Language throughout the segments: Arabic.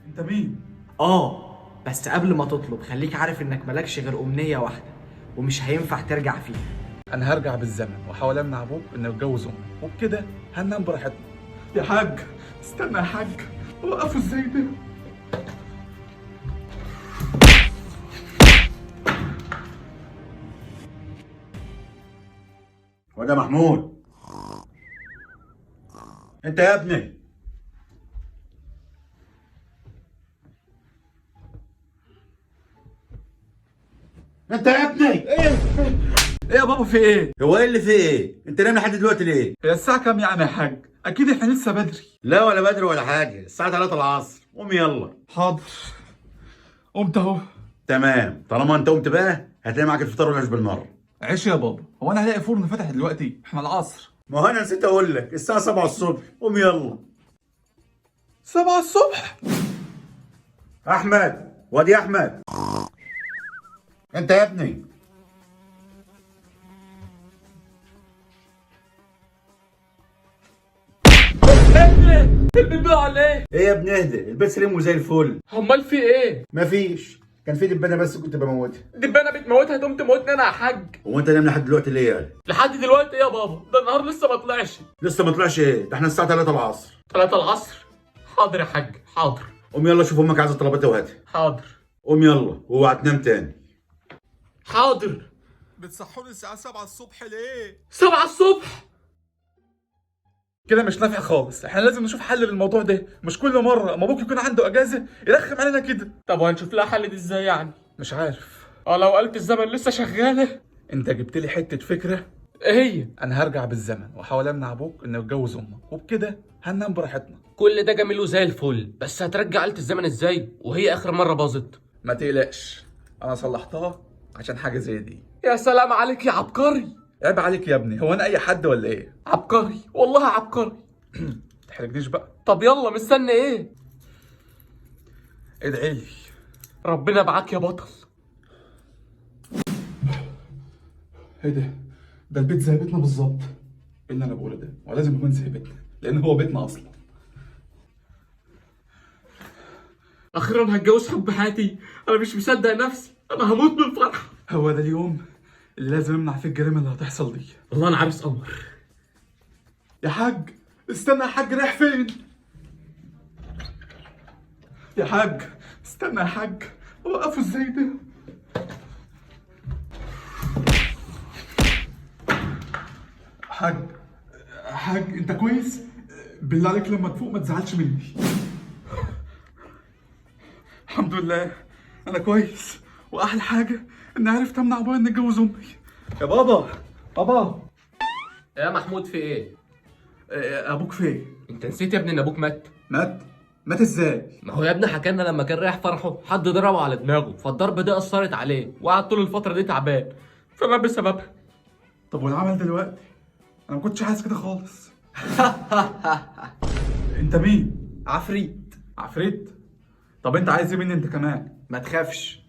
انت مين؟ بس قبل ما تطلب خليك عارف انك مالكش غير امنية واحدة ومش هينفع ترجع فيها. انا هرجع بالزمن واحاول امنع ابوك انه يتجوز امك، وبكده هننام براحتنا. يا حاج استنى يا حاج، وقفوا ازاي ده؟ وده محمود، انت يا ابني انت يا ابني ايه يا بابا في ايه؟ هو ايه اللي فيه ايه؟ انت نايم لحد دلوقتي ليه؟ هي الساعة كام يعني يا حاج؟ اكيد احنا لسه بدري. لا ولا بدري ولا حاجه، الساعه 3 العصر، قوم يلا. حاضر، قمت اهو. تمام، طالما انت قمت بقى هتلاقي معاك الفطار والعيش بالمره. عيش يا بابا، هو انا هلاقي فرن فتح دلوقتي؟ احنا العصر. ما هو انا نسيت اقول لك الساعه 7 الصبح، قوم يلا. 7 الصبح؟ احمد، وادي احمد، انت يا ابني البيت بقى على ايه؟ ايه يا ابني اهدى، البيت سليم وزي الفل. امال في ايه؟ مفيش، كان في دبانه بس كنت بموتها. دبانه بتموتها تقوم تموتني انا يا حاج؟ هو انت نايم لحد دلوقتي ليه يعني؟ لحد دلوقتي ايه يا بابا؟ ده النهار لسه ما طلعش. لسه ما طلعش ايه؟ ده احنا الساعه 3 العصر. 3 العصر؟ حاضر يا حاج، حاضر. قوم يلا شوف امك عايزه طلباتها وهاتها. حاضر. قوم يلا واوعى تنام تاني. حاضر. بتصحوني الساعة 7 الصبح ليه؟ 7 الصبح؟ كده مش نافع خالص، احنا لازم نشوف حل للموضوع ده، مش كل مرة اما ابوك يكون عنده اجازة يرخم علينا كده. طب وهنشوف لها حل دي ازاي يعني؟ مش عارف. لو آلة الزمن لسه شغالة. انت جبت لي حتة فكرة. ايه هي؟ انا هرجع بالزمن واحاول امنع ابوك انه يتجوز امك، وبكده هننام براحتنا. كل ده جميل وزي الفل، بس هترجع آلة الزمن ازاي وهي اخر مرة باظت؟ ما تقلقش، انا صلحتها عشان حاجة زي دي. يا سلام عليك يا عبقري. عيب عليك يا ابني، هو انا اي حد ولا ايه؟ عبقري والله عبقري. تحرجنيش بقى. طب يلا مستني ايه؟ ادعي لي. ربنا معاك يا بطل. ايه ده البيت زي بيتنا بالظبط. ايه اللي انا بقوله ده؟ ولازم يكون زي بيتنا لان هو بيتنا اصلا. اخيرا هتجوز حب حياتي، انا مش مصدق نفسي، انا هموت من الفرحه. هو ده اليوم اللي لازم امنع فيه الجريمه اللي هتحصل دي. والله انا عارف قمر. يا حاج استنى يا حاج، رايح فين؟ يا حاج استنى يا حاج، وقفوا ازاي ده؟ حاج، حاج انت كويس؟ بالله عليك لما تفوق ما تزعلش مني. الحمد لله انا كويس، واحلى حاجه اني عرفت امنع ابويا اني اتجوز امي. يا بابا، بابا. يا محمود في ايه؟ ابوك فين؟ انت نسيت يا ابني ان ابوك مات؟ مات ازاي؟ ما هو يا ابني حكى لنا لما كان رايح فرحه حد ضربه على دماغه، فالضربه دي اثرت عليه وقعد طول الفتره دي تعبان، فمات بسببها. طب والعمل دلوقتي؟ انا ما كنتش حاسس كده خالص. انت مين؟ عفريت. عفريت؟ طب انت عايز ايه مني انت كمان؟ ما تخافش،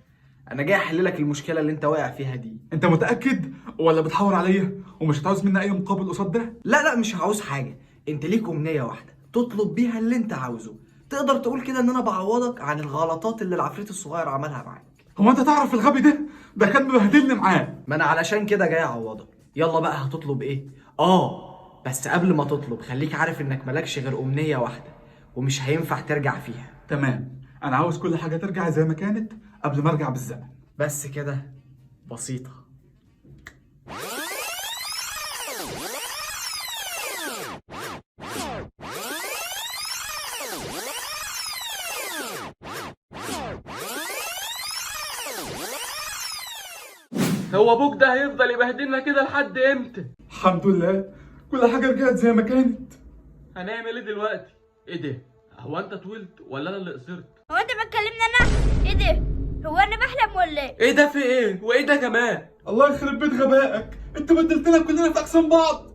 انا جاي احللك المشكلة اللي انت واقع فيها دي. انت متأكد ولا بتحور عليا ومش هتعوز مني اي مقابل قصاد ده؟ لا مش هعوز حاجة، انت ليك امنية واحدة تطلب بيها اللي انت عاوزه. تقدر تقول كده ان انا بعوضك عن الغلطات اللي العفريت الصغير عملها معاك. هو انت تعرف الغبي ده كان مبهدلني معاه. ما انا علشان كده جاي اعوضك. يلا بقى هتطلب ايه؟ بس قبل ما تطلب خليك عارف انك مالكش غير امنية واحدة ومش هينفع ترجع فيها. تمام، انا عاوز كل حاجة ترجع زي ما كانت قبل ما ارجع بالزمن. بس كده، بسيطة. هو ابوك ده هيفضل يبهدلنا كده لحد امتى؟ الحمد لله كل حاجة رجعت زي ما كانت. هنعمل ايه دلوقتي؟ ايه ده؟ هو انت طولت ولا انا اللي قصرت؟ هو انت بتكلمني انا؟ ايه ده؟ هو انا بحلم ولا ايه؟ ايه ده في ايه؟ وايه ده كمان؟ الله يخرب بيت غبائك، انت بدلتنا كلنا في اقسام بعض.